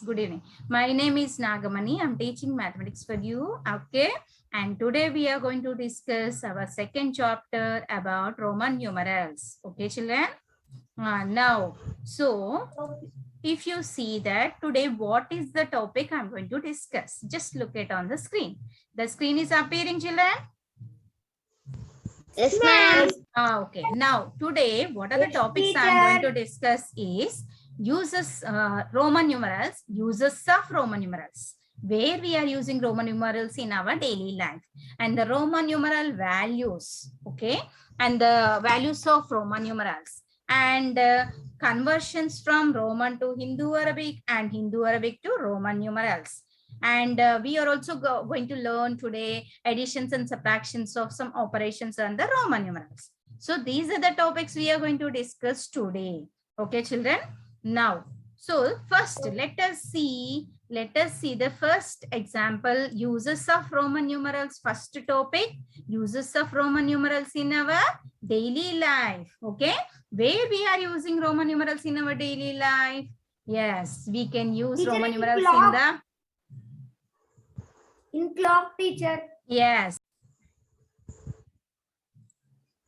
good evening. My name is Nagamani. I'm teaching mathematics for you. Okay. And today we are going to discuss our second chapter about Roman numerals. Okay, children. So if you see that today, what is the topic I'm going to discuss? Just look it on the screen. The screen is appearing, children. Yes, ma'am. Okay. Now, today, what are the topics I'm going to discuss is uses Roman numerals, uses of Roman numerals, where we are using Roman numerals in our daily life, and the Roman numeral values, okay, and the values of Roman numerals, and conversions from Roman to Hindu Arabic and Hindu Arabic to Roman numerals. And we are also going to learn today additions and subtractions of some operations on the Roman numerals. So these are the topics we are going to discuss today. Okay, children. Now, so first let us see the first example, uses of Roman numerals. First topic, uses of Roman numerals in our daily life. Okay, where we are using Roman numerals in our daily life? Yes, we can use Roman numerals in clock, teacher. Yes.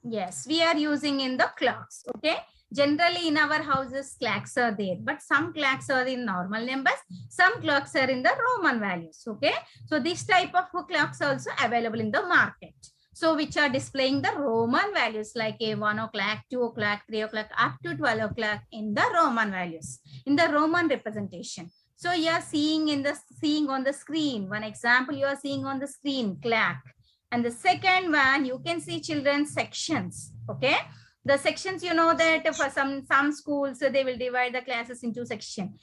Yes, we are using in the clocks. Okay. Generally in our houses, clocks are there, but some clocks are in normal numbers. Some clocks are in the Roman values. Okay. So this type of clocks are also available in the market. So which are displaying the Roman values like a 1 o'clock, 2 o'clock, 3 o'clock, up to 12 o'clock in the Roman values, in the Roman representation. So you are seeing on the screen, one example you are seeing on the screen, clock. And the second one, you can see children's sections. Okay. The sections, you know that for some schools, they will divide the classes into section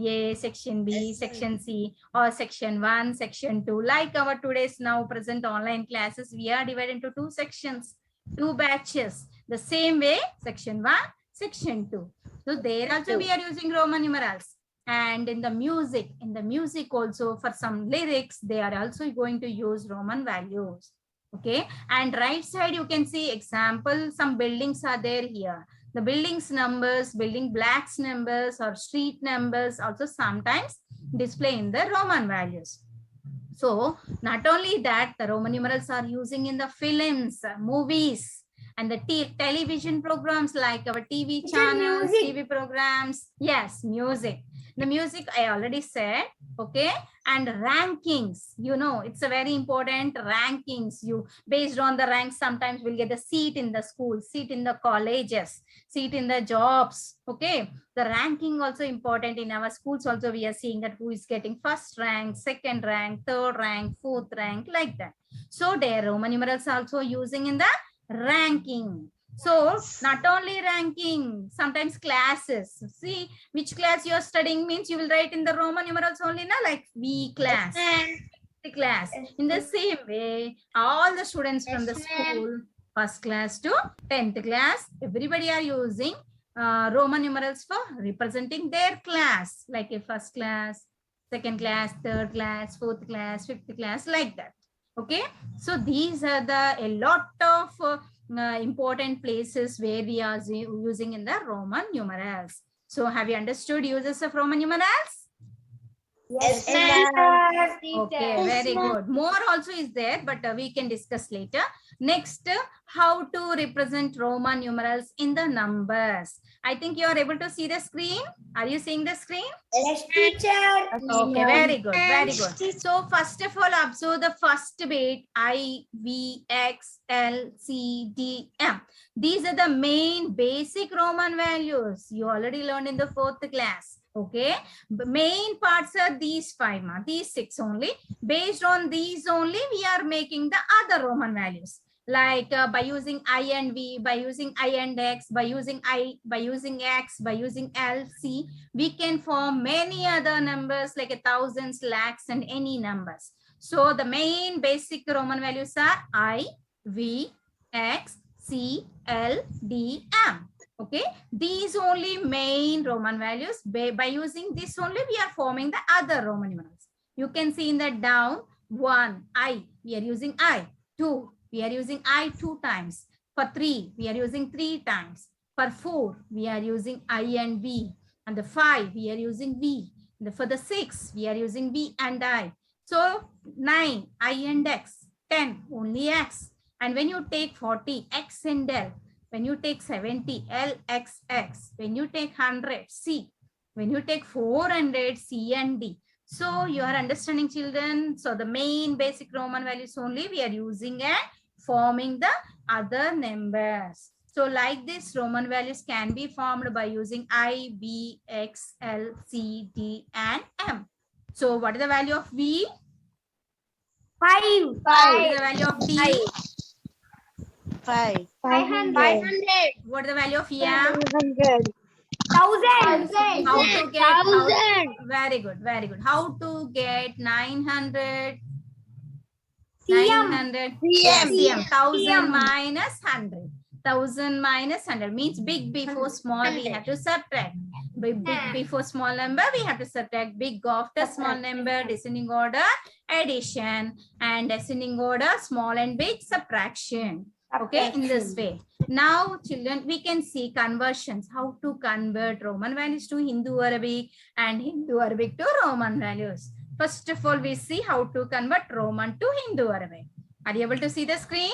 A, section B, yes, section C, or section 1, section 2. Like our today's now present online classes, we are divided into 2 sections, 2 batches. The same way, section 1, section 2. So there also we are using Roman numerals. And in the music also, for some lyrics, they are also going to use Roman values. Okay. And right side, you can see example, some buildings are there here. The buildings numbers, building blocks numbers or street numbers also sometimes display in the Roman values. So not only that, the Roman numerals are using in the films, movies, and the television programs like our TV channels, TV programs. Yes, music. The music I already said. Okay. And rankings, you know, it's a very important rankings. You based on the ranks, sometimes we'll get a seat in the school, seat in the colleges, seat in the jobs. Okay. The ranking also important in our schools. Also, we are seeing that who is getting first rank, second rank, third rank, fourth rank, like that. So their Roman numerals also using in the ranking. So not only ranking, sometimes classes. See which class you are studying means you will write in the Roman numerals only, na, like V class, the class. In the same way, all the students from the school, first class to 10th class, everybody are using Roman numerals for representing their class, like a first class, second class, third class, fourth class, fifth class, like that. Okay. So these are a lot of important places where we are using in the Roman numerals. So have you understood uses of Roman numerals? Yes, ma'am. Okay, very good. More also is there, but we can discuss later. Next, how to represent Roman numerals in the numbers. I think you are able to see the screen. Are you seeing the screen? Yes, teacher. Okay, very good, very good. So first of all, observe the first bit, I, V, X, L, C, D, M. These are the main basic Roman values. You already learned in the 4th class. Okay, the main parts are these 5, these 6 only. Based on these only, we are making the other Roman values. Like by using I and V, by using I and X, by using I, by using X, by using L, C, we can form many other numbers like thousands, lakhs, and any numbers. So the main basic Roman values are I, V, X, C, L, D, M. Okay, these only main Roman values. By using this only, we are forming the other Roman numerals. You can see in the down, 1, I, we are using I. 2, we are using I 2 times. For 3, we are using 3 times. For 4, we are using I and V. And the 5, we are using V. For the 6, we are using V and I. So 9, I and X. 10, only X. And when you take 40, X and L. When you take 70, L, X, X. When you take 100, C. When you take 400, C and D. So you are understanding, children. So the main basic Roman values only we are using and forming the other numbers. So like this, Roman values can be formed by using I, B, X, L, C, D, and M. So what is the value of V? 5. What is the value of D? 5. 500. What is the value of M? 1000. How to get, very good, very good. How to get 900? 900. Yes, CM. 1000 minus 100. 1000 minus 100 means big before small, we have to subtract. Big before small number, we have to subtract. Big after small number, descending order, addition. And descending order, small and big, subtraction. Okay, in this way. Now, children, we can see conversions. How to convert Roman values to Hindu Arabic and Hindu Arabic to Roman values. First of all, we see how to convert Roman to Hindu Arabic. Are you able to see the screen?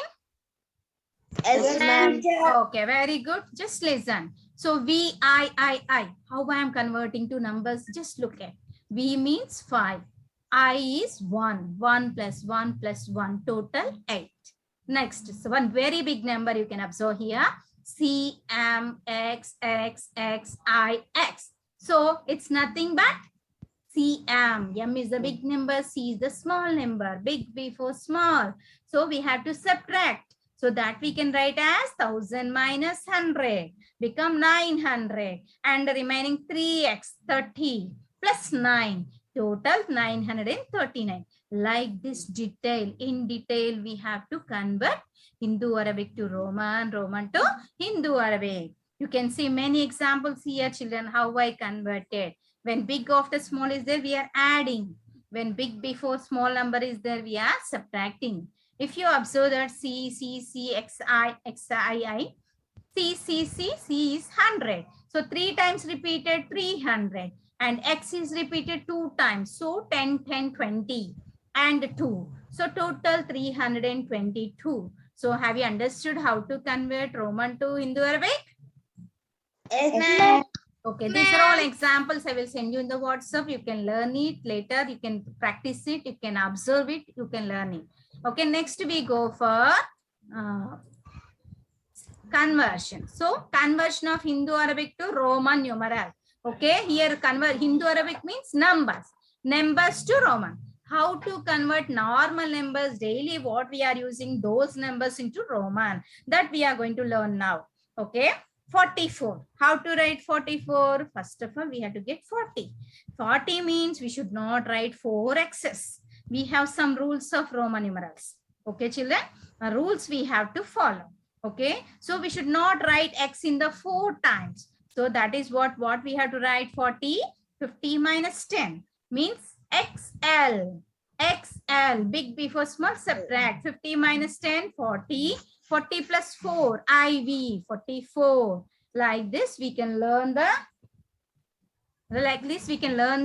Yes, ma'am. Okay, very good. Just listen. So V, I. How I am converting to numbers? Just look at. V means 5. I is 1. 1 plus 1 plus 1. Total 8. Next, so one very big number you can observe here. C, M, X, X, X, I, X. So it's nothing but CM. M is the big number, C is the small number. Big before small. So we have to subtract. So that we can write as 1000 minus 100. Become 900. And the remaining 3x, 30 plus 9. Total 939. Like this detail, in detail, we have to convert Hindu Arabic to Roman, Roman to Hindu Arabic. You can see many examples here, children, how I converted. When big after small is there, we are adding. When big before small number is there, we are subtracting. If you observe that C, X, I, C is 100. So 3 times repeated, 300. And X is repeated 2 times. So 10, 10, 20. And 2. So total 322. So have you understood how to convert Roman to Hindu Arabic? Yes, ma'am. Okay, these are all examples I will send you in the WhatsApp. You can learn it later. You can practice it. You can observe it. You can learn it. Okay, next we go for conversion. So conversion of Hindu Arabic to Roman numeral. Okay, here convert Hindu Arabic means numbers. Numbers to Roman. How to convert normal numbers daily, what we are using those numbers into Roman, that we are going to learn now. Okay, 44. How to write 44? First of all, we have to get 40. 40 means we should not write 4 x's. We have some rules of Roman numerals. Okay, children, rules we have to follow. Okay, so we should not write x in the 4 times. So that is what we have to write. 40, 50 minus 10 means XL. XL, big before small, subtract. 50 minus 10, 40. 40 plus 4, IV, 44. Like this, we can learn the,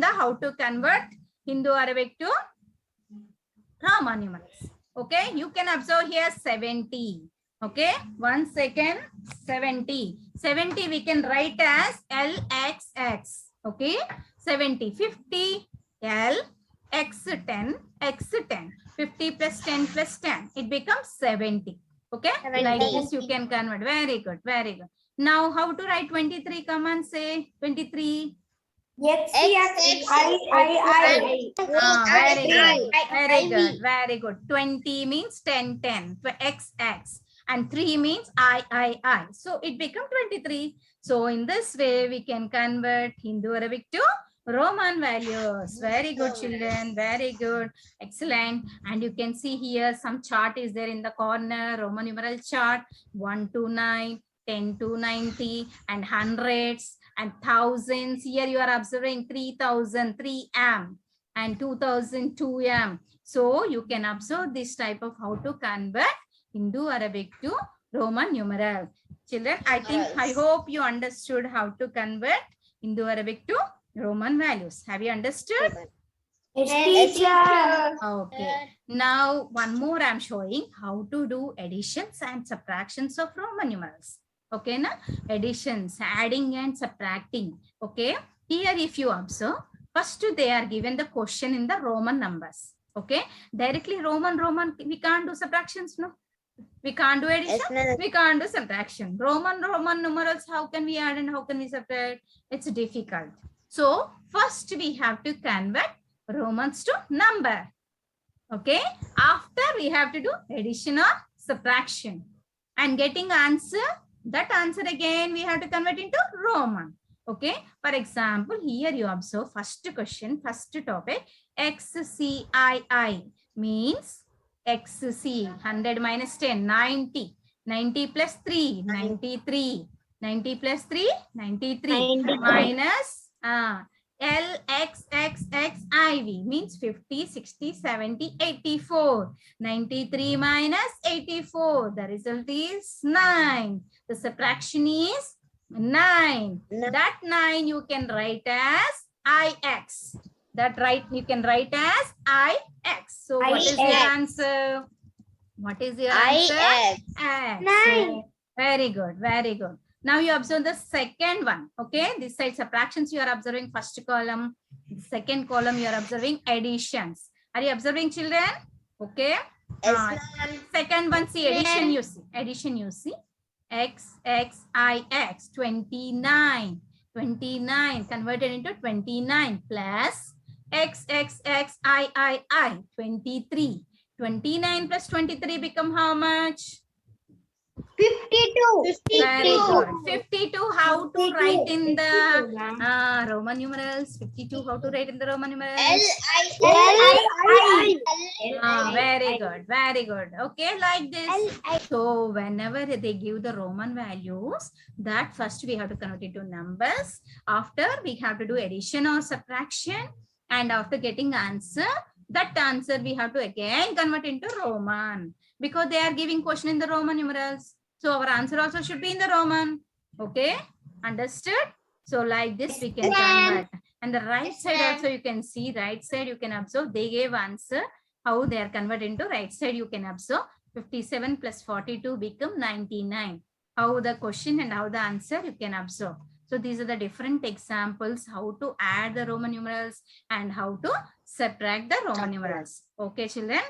how to convert Hindu Arabic to Roman numerals. Okay, you can observe here 70. Okay, 1 second, 70. 70 we can write as LXX. Okay, 70, 50, L, X10, X10. 50 plus 10 plus 10. It becomes 70. Okay, 70. Like this you can convert. Very good, very good. Now, how to write 23? Come and say 23. X, Very good, very good. 20 means 10, 10. XX. And 3 means I. So it becomes 23. So in this way, we can convert Hindu Arabic to Roman values. Very good, children. Very good. Excellent. And you can see here some chart is there in the corner. Roman numeral chart. 1 to 9, 10 to 90, and hundreds and thousands. Here you are observing 3000, 3M, and 2000, 2M. So you can observe this type of how to convert Hindu Arabic to Roman numeral. Children, I hope you understood how to convert Hindu Arabic to Roman values. Have you understood? Yes, Yes, teacher. Okay. Now, one more I'm showing how to do additions and subtractions of Roman numerals. Okay, na? Additions, adding and subtracting. Okay. Here, if you observe, first they are given the question in the Roman numbers. Okay. Directly Roman, we can't do subtractions, no? We can't do addition. Yes, ma'am. We can't do subtraction. Roman numerals, how can we add and how can we subtract? It's difficult. So, first we have to convert Romans to number. Okay. After we have to do addition or subtraction. And getting answer, that answer again we have to convert into Roman. Okay. For example, here you observe first question, first topic, XCII means XC, 100 minus 10, 90. 90 plus 3, 93. 90 plus 3, 93. Minus LXXXIV means 50, 60, 70, 84. 93 minus 84. The result is 9. The subtraction is 9. No. That 9 you can write as IX. That you can write as IX. So what is your answer? What is your answer? IX. X. 9. So, very good, very good. Now you observe the second one. Okay, this side subtractions you are observing first column. The second column you are observing additions. Are you observing, children? Okay. Yes, ma'am. Second one, see addition you see. Addition you see. XXIX 29. 29 converted into 29 plus XXXII 23. 29 plus 23 become how much? 52. Very good. 52, how to write in the Roman numerals? 52, how to write in the Roman numerals? Very good, very good. Okay, like this. So whenever they give the Roman values, that first we have to convert it to numbers. After we have to do addition or subtraction. And after getting answer, that answer we have to again convert into Roman. Because they are giving question in the Roman numerals. So our answer also should be in the Roman. Okay, understood? So like this we can convert. And the right side also you can see, right side you can observe they gave answer. How they are converted into right side you can observe. 57 plus 42 become 99. How the question and how the answer you can observe. So these are the different examples how to add the Roman numerals and how to subtract the Roman numerals. Okay, children.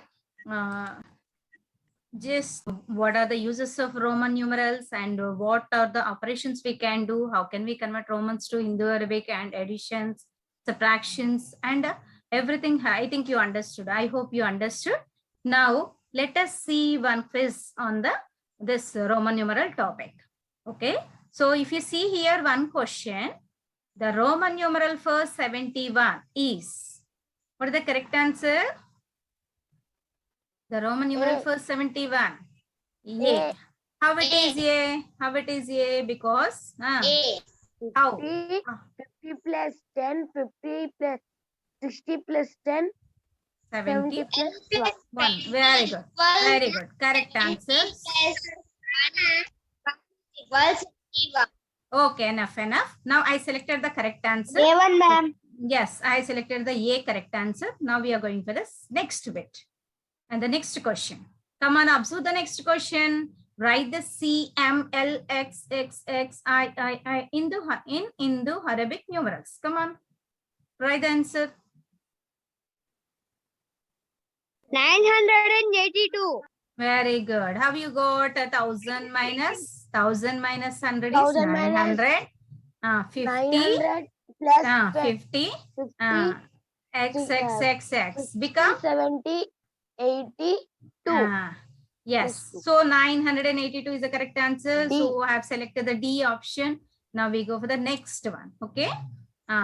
Just what are the uses of Roman numerals and what are the operations we can do? How can we convert Romans to Indo-Arabic and additions, subtractions, and everything. I think you understood. I hope you understood. Now let us see one quiz on this Roman numeral topic. Okay. So if you see here one question, the Roman numeral for 71 is, what is the correct answer? The Roman numeral for 71. A. How it is A? How it is A? Because A. how? 50 plus 10, 50 plus 60 plus 10, 70 plus 1. Very good. Very good. Correct answers. Okay, enough. Now I selected the correct answer. A1, ma'am. Yes, I selected the A correct answer. Now we are going for the next bit. And the next question. Come on, observe the next question. Write the CMLXXXII in Indo-Arabic numerals. Come on. Write the answer. 982. Very good. Have you got 1000 minus 100 is 1000 minus 900. 50. 900 plus 50. 50. XXXX become 70, 82. Yes. So 982 is the correct answer. D. So I have selected the D option. Now we go for the next one. Okay.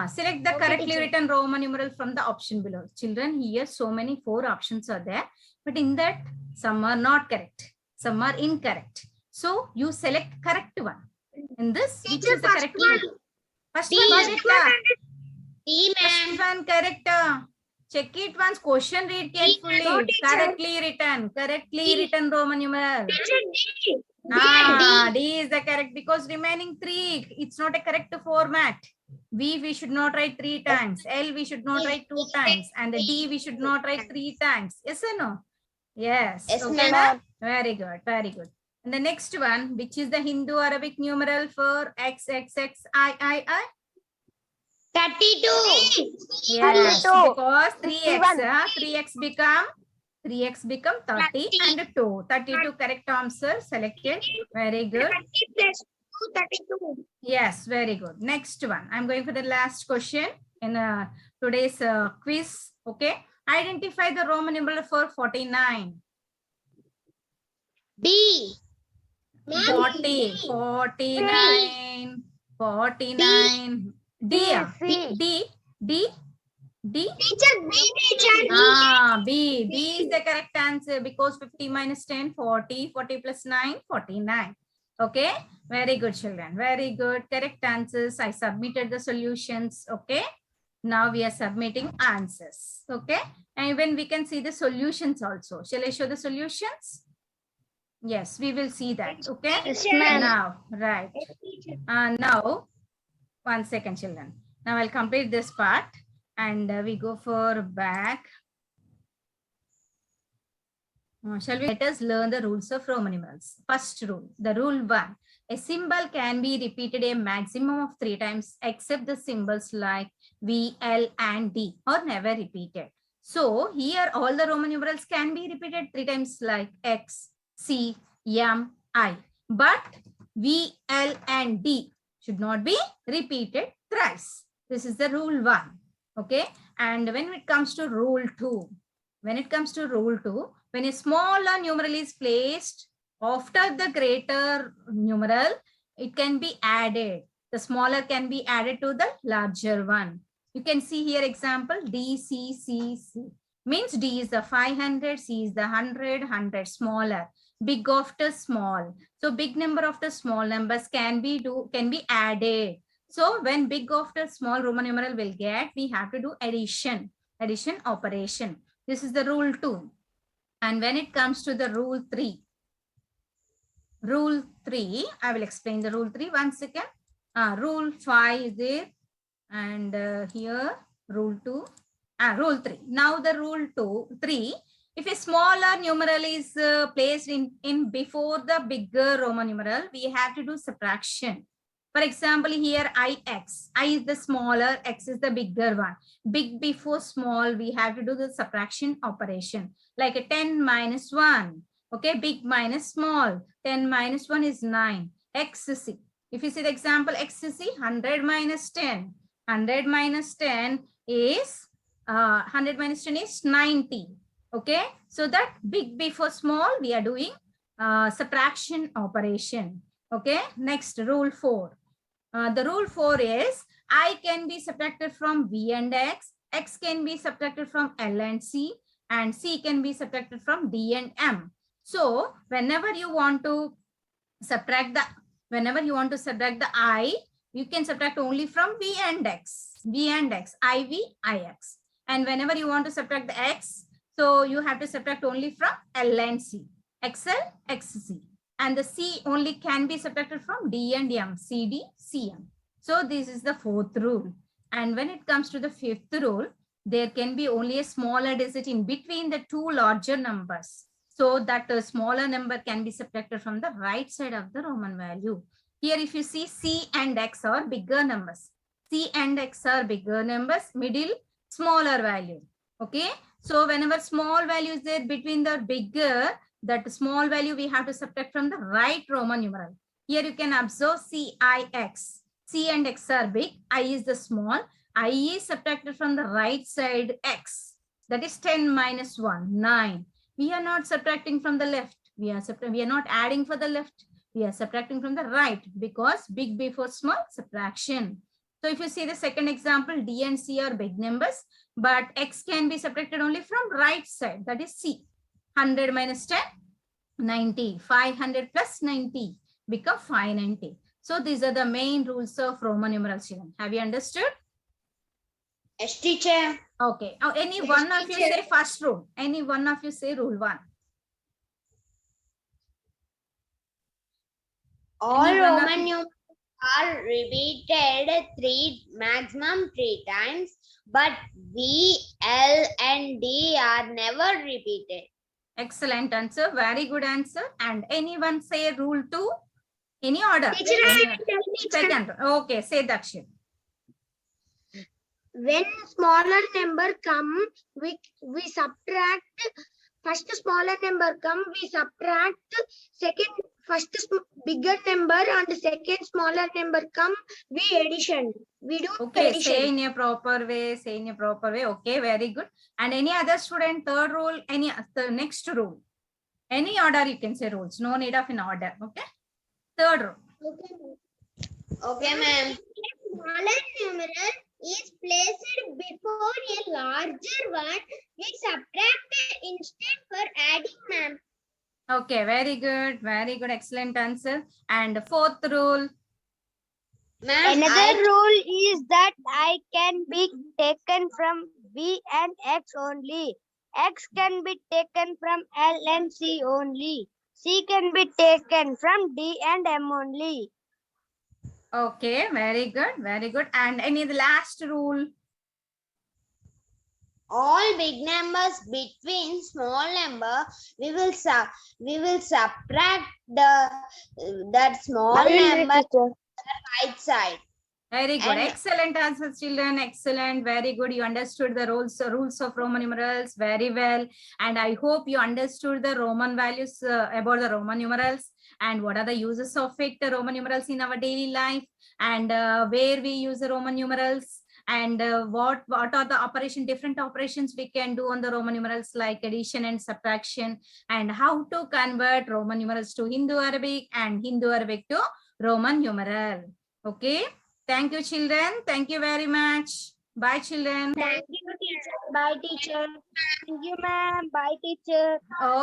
Select the Okay, correctly teacher. written Roman numeral from the option below. Children, here so many 4 options are there. But in that, some are not correct. Some are incorrect. So you select correct one. In this, which is the correct one? First one correct. First one correct. Check it once. Question read carefully. No, teacher. Correctly written. Correctly written Roman numeral. D is the correct because remaining 3. It's not a correct format. V we should not write 3 times. L we should not write 2 times. And the D we should not write 3 times. Yes or no? Yes. Yes, Okay, ma'am. very good. Very good. And the next one, which is the Hindu Arabic numeral for X, X, X, I. 32. Yes, 32. because 3x, 51. 3x become 30 and 2. 32 correct answer selected. Very good. 30 plus 2, 32. Yes, very good. Next one. I'm going for the last question in today's quiz. Okay. Identify the Roman numeral for 49. B. 40, 49, 49. D, C. D. Teacher, B, teacher. B is the correct answer because 50 minus 10, 40, 40 plus 9, 49. Okay, very good children, very good. Correct answers. I submitted the solutions. Okay, now we are submitting answers. Okay, and when we can see the solutions also. Shall I show the solutions? Yes, we will see that. Okay, Yes, ma'am. now, right. Now, 1 second children. Now I'll complete this part. And we go for back. Shall we let us learn the rules of Roman numerals? First rule, the rule 1. A symbol can be repeated a maximum of 3 times except the symbols like V, L and D are never repeated. So here all the Roman numerals can be repeated 3 times like X, C, M, I. But V, L and D should not be repeated thrice. This is the rule 1. Okay, and when it comes to rule 2, when a smaller numeral is placed after the greater numeral, it can be added. The smaller can be added to the larger one. You can see here example D, C, C, C. Means D is the 500, C is the 100, 100 smaller. Big after small. So big number after small numbers can be added. So when big after small Roman numeral will get, we have to do addition operation. This is the rule 2. And when it comes to the rule 3, I will explain the rule 3 1 second. Rule 5 is there, and here rule 2, rule 3. Now the rule 3, if a smaller numeral is placed in before the bigger Roman numeral, we have to do subtraction. For example, here IX. I is the smaller, X is the bigger one. Big before small, we have to do the subtraction operation. Like a 10 minus 1. Okay, big minus small. 10 minus 1 is 9. XC. If you see the example, XC, 100 minus 10. 100 minus 10 is 90. Okay, so that big before small, we are doing subtraction operation. Okay, next rule 4. The rule 4 is I can be subtracted from V and X, X can be subtracted from L and C can be subtracted from D and M. So whenever you want to subtract the I, you can subtract only from V and X, IV, IX. And whenever you want to subtract the X, so you have to subtract only from L and C, XL, XC. And the C only can be subtracted from D and M, CD, CM. So this is the 4th rule. And when it comes to the 5th rule, there can be only a smaller digit in between the 2 larger numbers. So that a smaller number can be subtracted from the right side of the Roman value. Here if you see C and X are bigger numbers. C and X are bigger numbers, middle smaller value. Okay. So whenever small value is there between the bigger, that small value we have to subtract from the right Roman numeral. Here you can observe CIX. C and X are big. I is the small. I is subtracted from the right side X. That is 10 minus 1, 9. We are not subtracting from the left. We are not adding for the left. We are subtracting from the right because big before small, subtraction. So if you see the second example, D and C are big numbers, but X can be subtracted only from right side. That is C. 100 minus 10, 90. 500 plus 90 become 590. So these are the main rules of Roman numerals. Have you understood? Yes, teacher. Okay. Now, any Yes, one of you teacher. say first rule. Any one of you say rule 1. All Anyone of Roman you- numerals are repeated maximum 3 times, but V, L, and D are never repeated. Excellent answer. Very good answer. And anyone say rule 2? Any order? Teacher, Second. Okay, say Dakshit. When smaller number come, we subtract. First smaller number come, we subtract. Bigger number and second smaller number come, we addition. We do Okay, addition. say in a proper way. Say in a proper way. Okay, very good. And any other student, third rule, the next rule. Any order you can say rules. No need of an order. Okay. Third rule. Okay, ma'am. Smaller numeral is placed before a larger one. We subtract instead for adding, ma'am. Okay, very good. Very good. Excellent answer. And fourth rule. Ma'am, Another rule is that I can be taken from B and X only. X can be taken from L and C only. C can be taken from D and M only. Okay, very good. Very good. And any the last rule? all big numbers between small number, we will subtract that small number to the right side. Very good. And- Excellent answer, children. Excellent. Very good. You understood the rules of Roman numerals very well. And I hope you understood the Roman values about the Roman numerals and what are the uses of it, the Roman numerals in our daily life, and where we use the Roman numerals, and what are the different operations we can do on the Roman numerals like addition and subtraction, and how to convert Roman numerals to Hindu Arabic and Hindu Arabic to Roman numeral. Okay. Thank you, children. Thank you very much. Bye, children. Thank you, teacher. Bye, teacher. Thank you, ma'am. Bye, teacher. Okay.